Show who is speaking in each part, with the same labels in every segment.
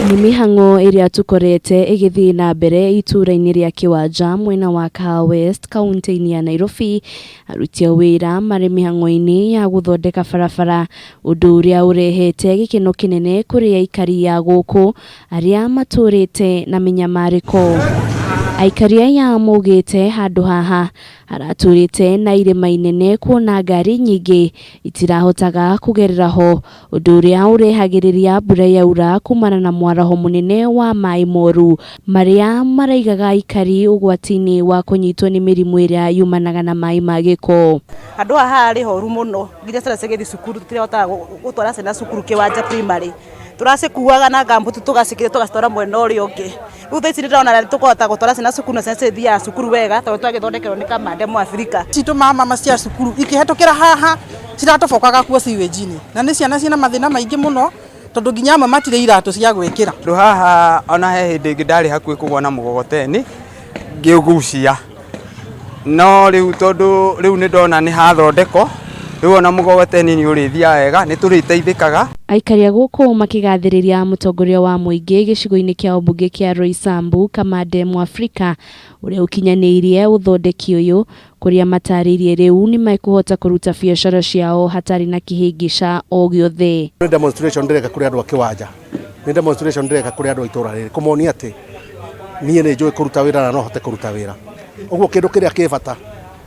Speaker 1: Nĩ mĩhang'o ĩrĩa tũkorete ĩgĩthiĩ na mbere itũra-inĩ rĩa Kĩwanja mwena wa Car West kaunti-inĩ ya Nairobi, aruti a wĩra marĩ mĩhang'o-inĩ ya gũthondeka barabara, ũndũ ũrĩa ũrehete gĩkeno kĩnene kũrĩ aikari a gũkũ arĩa matũrĩte na mĩnyamarĩko. Aikari aya maugĩte handũ haha haratũrĩte na irĩma inene kuona ngari nyingĩ itirahotaga kũgerera ho, ũndũ ũrĩa ũrehagĩrĩria mbura yaura kumana na mwaraho mũnene wa maĩ moru marĩa maraigaga aikari ũgwati-inĩ wa kũnyitwo nĩ mĩrimũ ĩrĩa yumanaga na maĩ ma gĩko.
Speaker 2: Handũ haha harĩ horu mũno, nginya ciana cigĩthiĩ cukuru tũtihotaga gũtwara ciana cukuru Kĩwanja primary. Turacikuaga na gambutu tugacikire tugacitwara mwena ũrĩa ũngĩ. Rĩu thaa ici ndĩrona tũkũhota gũtwara ciana cukuru na ciana cithiaga cukuru wega tondũ twagĩthondekerwo nĩ kamande Mwafrika.
Speaker 3: Citũ mama cia cukuru ikĩhetũkĩra haha ciratobokaga kuo sewage-inĩ, na nĩ ciana ciĩna mathĩna maingĩ mũno tondũ nginya amwe matirĩ iratũ cia gwĩkĩra.
Speaker 4: Rĩu haha ona he hĩndĩ ĩngĩ ndarĩ hakuhĩ kũgwa na mũgogoteni ngĩũgucia, no rĩu tondũ rĩu nĩ ndona nĩ hathondekwo, rĩu ona mũgogoteni nĩ ũrĩthiaga wega, nĩ tũrĩteithĩkaga.
Speaker 1: Aikari a gũkũ makĩgathĩrĩria mũtongoria wa mũingĩ gĩcigo-inĩ kĩa ũmbunge kĩa Roysambu Kamande Mwafrika ũrĩa ũkinyanĩirie ũthondeki ũyũ, kũrĩa matarĩirie rĩu nĩ mekũhota kũruta biacara ciao hatarĩ na kĩhĩngĩca o gĩothe.
Speaker 5: Nĩ demonstration ndĩreka kũrĩ andũ a Kĩwanja, nĩ demonstration ndĩreka kũrĩ andũ a itũra rĩrĩ, kũmonia atĩ niĩ nĩ njũĩ kũruta wĩra na no hote kũruta wĩra. Ũguo kĩndũ kĩrĩa kĩ bata,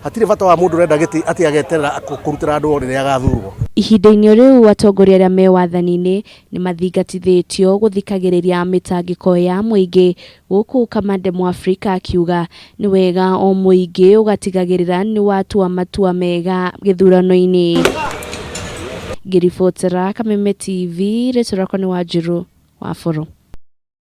Speaker 5: hatirĩ bata wa mũndũ ũrenda gĩtĩ atĩ ageterera kũrutĩra andũ rĩrĩa agathurwo.
Speaker 1: Ihinda-inĩ rĩu atongoria arĩa me wathani-inĩ nĩ mathingatithĩtio gũthikagĩrĩria mĩtangĩko ya mũingĩ, gũkũ Kamande Mwafrika akiuga nĩ wega o mũingĩ ũgatigagĩrĩra nĩ watua matua mega gĩthurano-inĩ. Ngĩribotera Kameme TV, rĩtwa rĩakwa nĩ Wanjirũ Wabũrũ.